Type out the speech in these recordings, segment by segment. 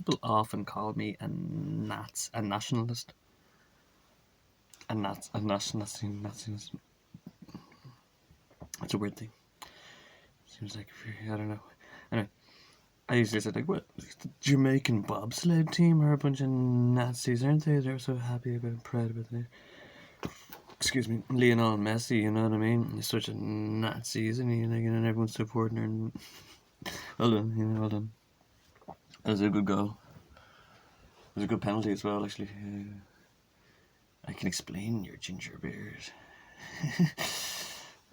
people often call me a nationalist. A nationalist. It's a weird thing. Seems like, I don't know. Anyway, I usually say, like, what? The Jamaican bobsled team are a bunch of Nazis, aren't they? They're so happy about, proud about it. Excuse me, Lionel Messi, you know what I mean? He's such a Nazi, isn't he? Like, and everyone's supporting her. And well done, well done. That was a good goal. It was a good penalty as well, actually. I can explain your ginger beard.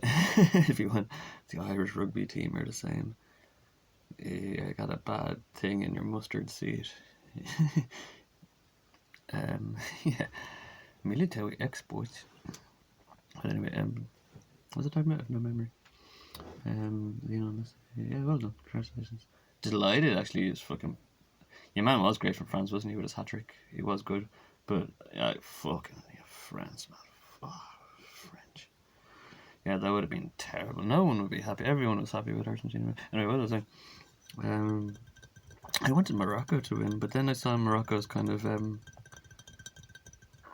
If you want, the Irish rugby team are the same. You got a bad thing in your mustard seed. Yeah, military exports. But anyway, what was I talking about? I have no memory. Yeah, well done. Congratulations. Delighted, actually. Is fucking. Your man was great from France, wasn't he? With his hat trick, he was good. But fucking France, man. French. Yeah, that would have been terrible. No one would be happy. Everyone was happy with Argentina. Anyway, what was I saying? I wanted Morocco to win, but then I saw Morocco's kind of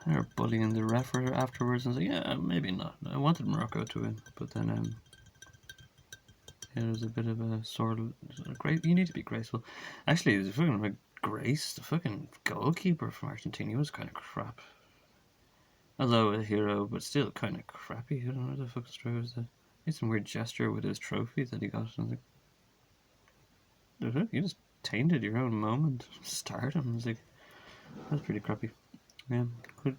they were bullying the ref afterwards, and I was like, yeah, maybe not. I wanted Morocco to win, but then it was a bit of a sort of great. You need to be graceful. Actually, the fucking the fucking goalkeeper from Argentina, he was kind of crap. Although a hero, but still kind of crappy. I don't know what the fuck story was that. He had some weird gesture with his trophy that he got. And I was like, you just tainted your own moment. Stardom. I was like, that's pretty crappy. Yeah, good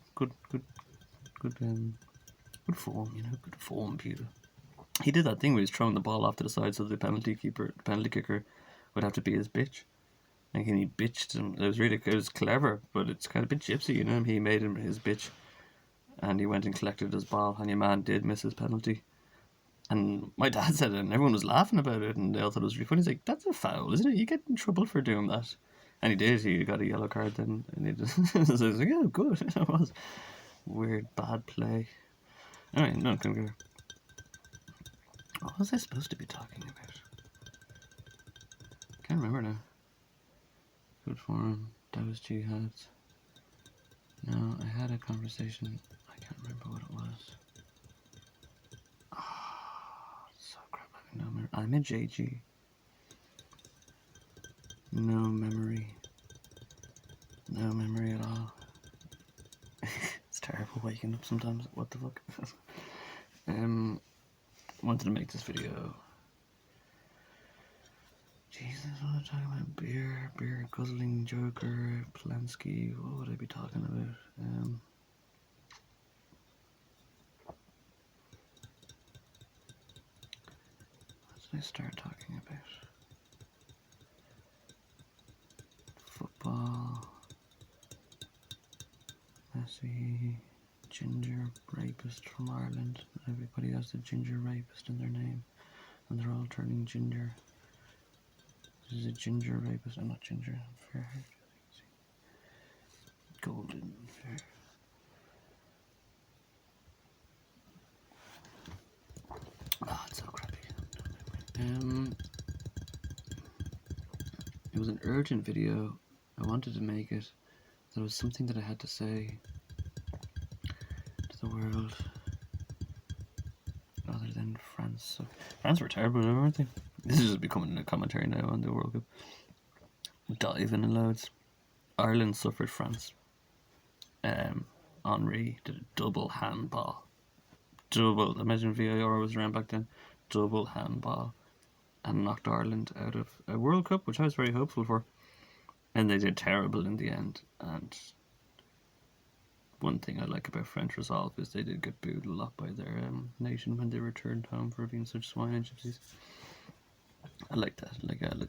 form, good form, Peter. He did that thing where he was throwing the ball off to the side so the penalty kicker would have to be his bitch. And he bitched him. It was clever, but it's kind of a bit gypsy, He made him his bitch. And he went and collected his ball, and your man did miss his penalty. And my dad said it, and everyone was laughing about it, and they all thought it was really funny. He's like, that's a foul, isn't it? You get in trouble for doing that. And he did. He got a yellow card then. And he just so I was like, yeah, good. It was weird, bad play. Anyway, no, come here. What was I supposed to be talking about? Can't remember now. Good form. Those jihads. No, I had a conversation. I can't remember what it was. So crap. I have no memory. I'm a JG. No memory. No memory at all. It's terrible waking up sometimes. What the fuck? Wanted to make this video. Jesus, what am I talking about? Beer, guzzling Joker, Polanski. What would I be talking about? What did I start talking about? Football. Messi. Ginger rapist from Ireland. Everybody has a ginger rapist in their name, and they're all turning ginger. This is a ginger rapist. I'm not ginger. I'm fair haired. Golden fair. It's so crappy. It was an urgent video. I wanted to make it. There was something that I had to say to the world. Other than France. So, France were terrible, weren't they? This is just becoming a commentary now on the World Cup. Diving in loads. Ireland suffered France. Henry did a double handball. Imagine VAR was around back then. Double handball. And knocked Ireland out of a World Cup, which I was very hopeful for. And they did terrible in the end. And one thing I like about French resolve is they did get booed a lot by their nation when they returned home for being such swine and gypsies. I like that.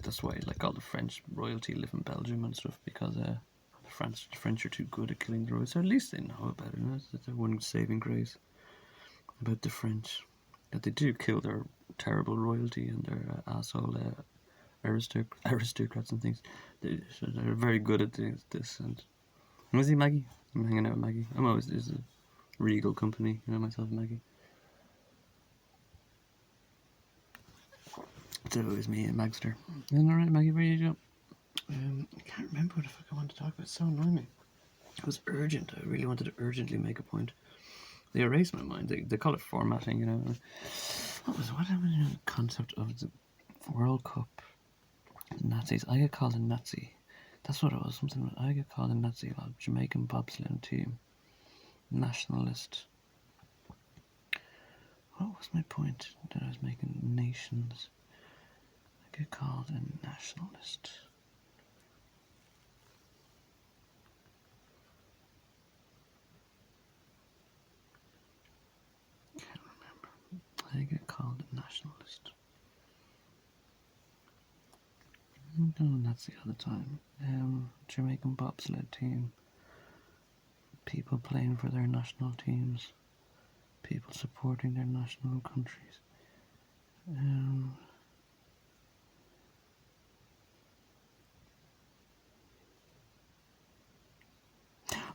That's why all the French royalty live in Belgium and stuff, because the French are too good at killing the royals. So at least they know about it. It's one saving grace about the French, that they do kill their terrible royalty and their asshole aristocrats and things. They're very good at this. And was he Maggie? I'm hanging out with Maggie. I'm always this a regal company, myself and Maggie. It's always me and Magster. Isn't that right, Maggie? Where you go? I can't remember remember what the fuck I wanted to talk about. It's so annoying me. It was urgent. I really wanted to urgently make a point. They erased my mind. They call it formatting, you know. What happened in the concept of the World Cup? Nazis. I get called a Nazi. That's what it was. Something. I get called a Nazi about Jamaican bobsleigh team. Nationalist. What was my point that I was making? Nations. I get called a nationalist. Can't remember. I get called a nationalist. No, Nazi all the time. Jamaican bobsled team. People playing for their national teams. People supporting their national countries.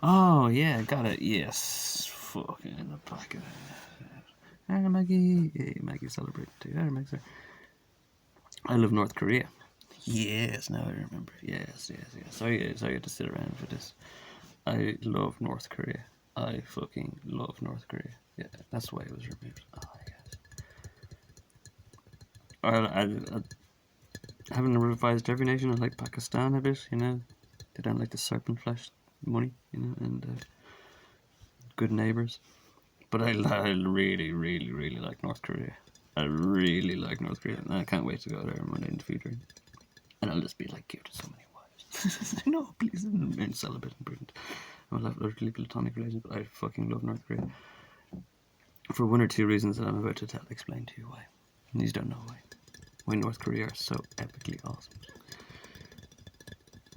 Oh, yeah, got it. Yes. Fucking in the back of it. Hey, Maggie. Hey, Maggie celebrating too. Hey, Maggie. I love North Korea. Yes, now I remember. Yes. Sorry I had to sit around for this. I love North Korea. I fucking love North Korea. Yeah, that's why it was removed. Oh, yes. I haven't revised every nation. I like Pakistan a bit, you know. They don't like the serpent flesh money, you know, and good neighbours. But I really, really, really like North Korea. I really like North Korea, and I can't wait to go there one day in the future. And I'll just be like, give to so many wives. No, please, I'm celibate and prudent. I'll have earthly platonic relations, but I fucking love North Korea. For one or two reasons that I'm about to explain to you why. And you don't know why. Why North Korea are so epically awesome.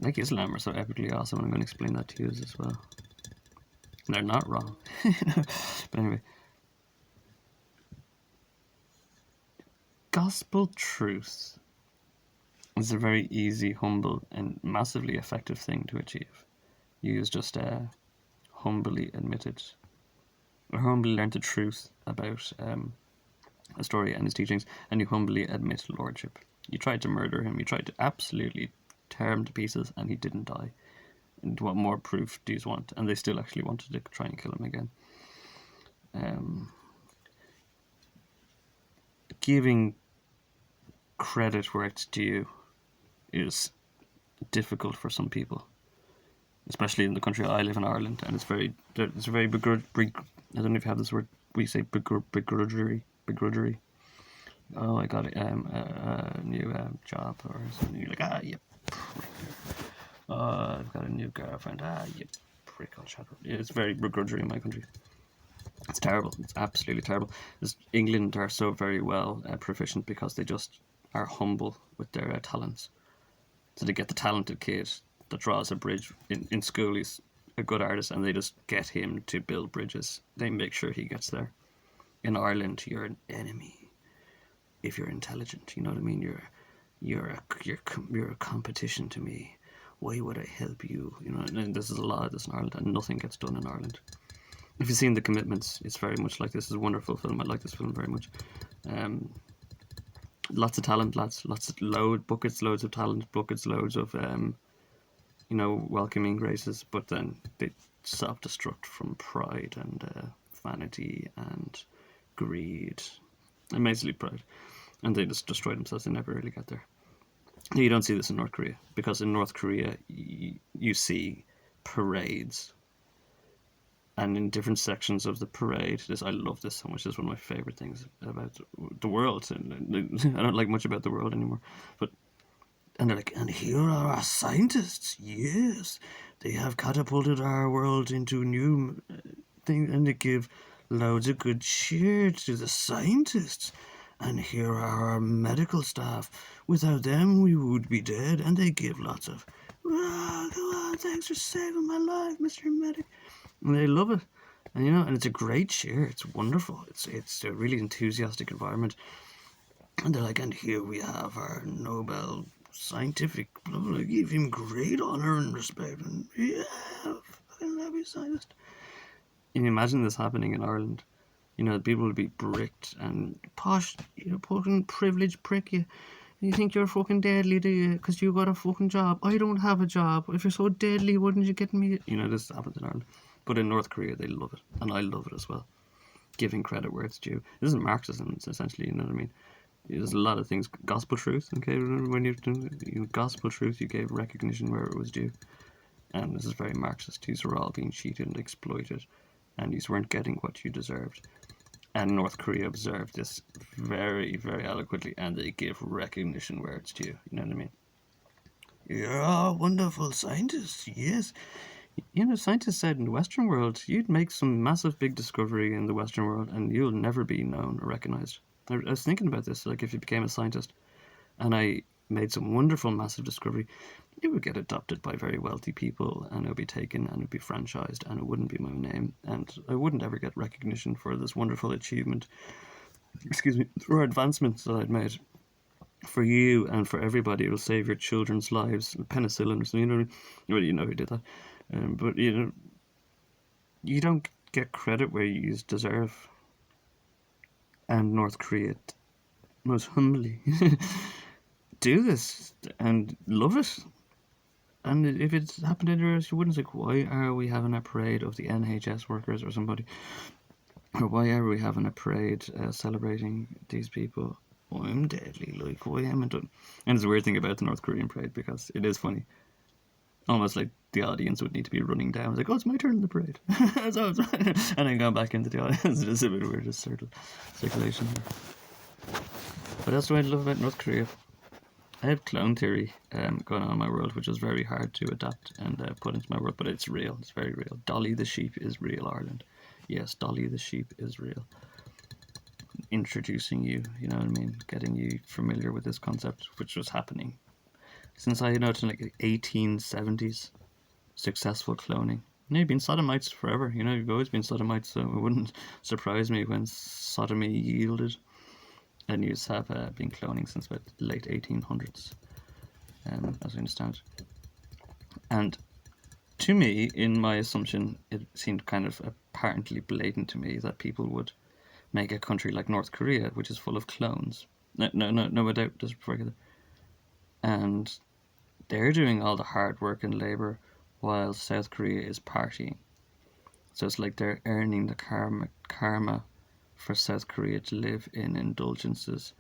Like Islam are so epically awesome, and I'm going to explain that to you as well. And they're not wrong. But anyway. Gospel truth is a very easy, humble, and massively effective thing to achieve. You just humbly admit it, or humbly learn the truth about a story and his teachings, and you humbly admit lordship. You tried to murder him, you tried to absolutely tear him to pieces, and he didn't die. And what more proof do you want? And they still actually wanted to try and kill him again. Giving credit where it's due is difficult for some people, especially in the country I live in, Ireland, and it's very I don't know if you have this word. We say begrudgery. Oh, I got a new job or something. You're like, you prick. I've got a new girlfriend. You prick. I'll shut up. It's very begrudgery in my country. It's terrible. It's absolutely terrible. England are so very well proficient because they just are humble with their talents. So they get the talented kid that draws a bridge in school. He's a good artist, and they just get him to build bridges. They make sure he gets there. In Ireland, you're an enemy if you're intelligent. You know what I mean? You're a competition to me. Why would I help you? You know, and this is a lot of this in Ireland, and nothing gets done in Ireland. If you've seen The Commitments, it's very much like this. It's a wonderful film. I like this film very much. Lots of talent, lots of buckets loads of talent, buckets loads of welcoming graces, but then they self-destruct from pride and vanity and greed, and mainly pride, and they just destroy themselves. They never really get there. You don't see this in North Korea, because in North Korea you see parades, and in different sections of the parade, I love this so much. This is one of my favorite things about the world. And I don't like much about the world anymore, and they're like, and here are our scientists. Yes, they have catapulted our world into new things, and they give loads of good cheer to the scientists. And here are our medical staff. Without them, we would be dead. And they give lots of, come on, thanks for saving my life, Mr. Medic. And they love it, and and it's a great cheer. It's wonderful. It's a really enthusiastic environment, and they're like, and here we have our Nobel scientific blah blah. Give him great honor and respect, and yeah, fucking love you, scientist. Can you imagine this happening in Ireland? People would be bricked and posh, fucking privileged prick. You think you're fucking deadly, do you? Because you got a fucking job. I don't have a job. If you're so deadly, wouldn't you get me? You know, this happens in Ireland. But in North Korea, they love it. And I love it as well. Giving credit where it's due. This is Marxism, essentially, you know what I mean? There's a lot of things. Gospel truth, okay? When you've done gospel truth, you gave recognition where it was due. And this is very Marxist. These were all being cheated and exploited. And these weren't getting what you deserved. And North Korea observed this very, very eloquently, and they give recognition where it's due. You know what I mean? You're all wonderful scientists, yes. You know, scientists said in the Western world, you'd make some massive big discovery in the Western world, and you'll never be known or recognized. I was thinking about this, like if you became a scientist, and I made some wonderful, massive discovery, it would get adopted by very wealthy people, and it would be taken, and it would be franchised, and it wouldn't be my name, and I wouldn't ever get recognition for this wonderful achievement, for advancements that I'd made. For you and for everybody, it'll save your children's lives. Penicillin or something, you know what I mean? Well, you know who did that. But, you know, you don't get credit where you deserve. And North Korea, most humbly, do this and love it. And if it's happened anywhere else, you wouldn't say, why are we having a parade of the NHS workers or somebody? Or why are we having a parade celebrating these people? Oh, I'm deadly, like, why am I done? And it's a weird thing about the North Korean parade, because it is funny. Almost like the audience would need to be running down. It's like, oh, it's my turn in the parade. And then going back into the audience. It's a bit weird, just circulation here. What else do I love about North Korea? I have clone theory going on in my world, which is very hard to adapt and put into my world, but it's real. It's very real. Dolly the sheep is real, Ireland. Yes, Dolly the sheep is real. Introducing you, you know what I mean? Getting you familiar with this concept, which was happening since I know it's in like the 1870s. Successful cloning. You know, you've been sodomites forever. You know, you've always been sodomites, so it wouldn't surprise me when sodomy yielded. And you have been cloning since about the late 1800s, as I understand. And to me, in my assumption, it seemed kind of apparently blatant to me that people would make a country like North Korea, which is full of clones. No doubt, just before I get there. And they're doing all the hard work and labor while South Korea is partying. So it's like they're earning the karma for South Korea to live in indulgences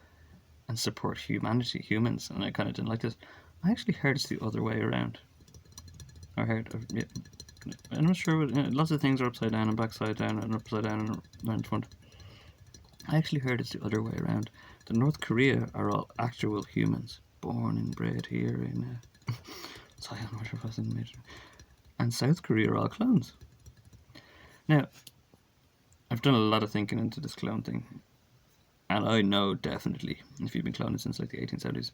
and support humans, and I kind of didn't like this. I actually heard it's the other way around. I heard, yeah, I'm not sure, lots of things are upside down and backside down and upside down and around front. I actually heard it's the other way around. The North Korea are all actual humans, born and bred here in Zion, whatever was in the major. And South Korea are all clones. Now, I've done a lot of thinking into this clone thing, and I know definitely, if you've been cloning since like the 1870s,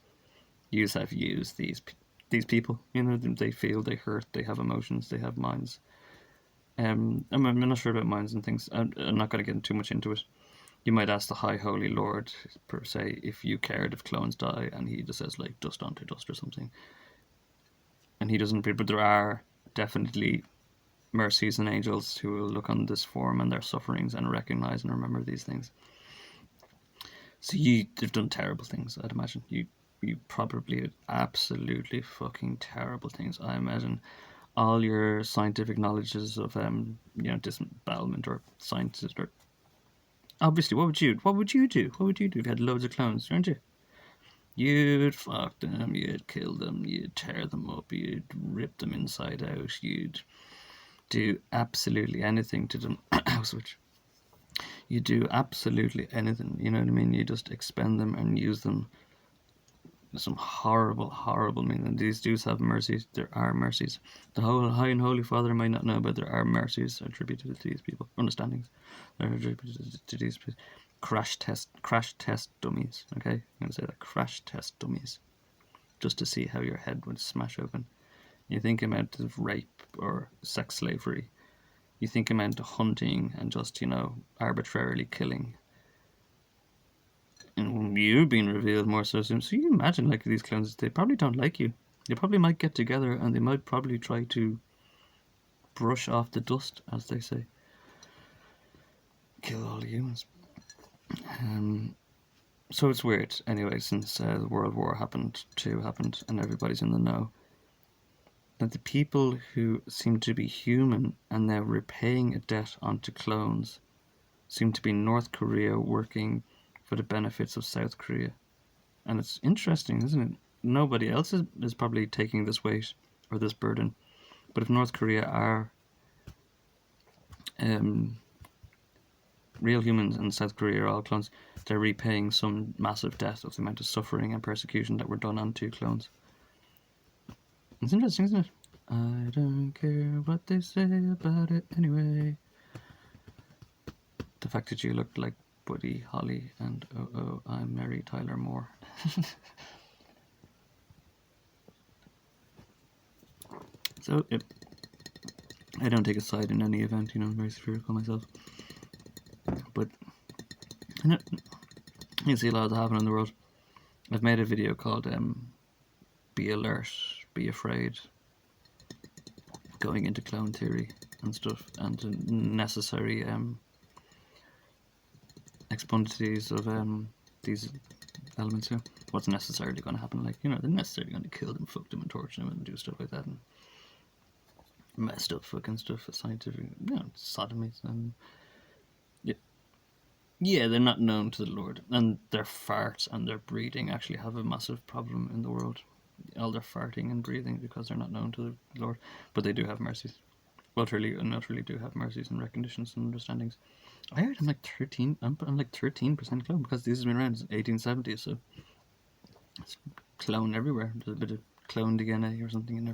you have used these people. You know, they feel, they hurt, they have emotions, they have minds. I'm not sure about minds and things. I'm not going to get too much into it. You might ask the High Holy Lord, per se, if you cared if clones die, and he just says, like, dust onto dust or something. And he doesn't, but there are definitely mercies and angels who will look on this form and their sufferings and recognize and remember these things. So you've done terrible things, I'd imagine. You probably did absolutely fucking terrible things. I imagine all your scientific knowledges of disembowelment or sciences, or obviously, what would you do? What would you do if you had loads of clones, aren't you? You'd fuck them, you'd kill them, you'd tear them up, you'd rip them inside out, you'd do absolutely anything to them. Switch. You do absolutely anything, you know what I mean? You just expend them and use them. Some horrible meaning. And these dudes have mercies. There are mercies. The whole High and Holy Father might not know, but there are mercies attributed to these people. Understandings that are attributed to these people. Crash test dummies. Okay, I'm gonna say that, crash test dummies, just to see how your head would smash open. You think amount of rape or sex slavery. You think amount of hunting and just, arbitrarily killing. And you being revealed more so soon. So you imagine, like, these clones, they probably don't like you. They probably might get together and they might probably try to brush off the dust, as they say. Kill all the humans. So it's weird, anyway, since the World War II happened, and everybody's in the know, that the people who seem to be human and now repaying a debt onto clones seem to be North Korea working for the benefits of South Korea. And it's interesting, isn't it? Nobody else is probably taking this weight or this burden. But if North Korea are real humans and South Korea are all clones, they're repaying some massive debt of the amount of suffering and persecution that were done on two clones. It's interesting, isn't it? I don't care what they say about it anyway. The fact that you looked like Buddy Holly and I'm Mary Tyler Moore. So, I don't take a side in any event, I'm very spherical myself. But you see a lot of that happen in the world. I've made a video called Be Alert, Be Afraid, going into clone theory and stuff, and the necessary expundities of these elements here. What's necessarily going to happen? Like, they're necessarily going to kill them, fuck them, and torture them, and do stuff like that, and messed up fucking stuff, scientific, sodomies, and yeah, they're not known to the Lord, and their farts and their breathing actually have a massive problem in the world. All their farting and breathing because they're not known to the Lord, but they do have mercies. Utterly and utterly do have mercies and recognitions and understandings. I heard I'm like 13. I'm like 13% clone because this has been around since 1870, so it's clone everywhere. There's a bit of clone DNA or something in there.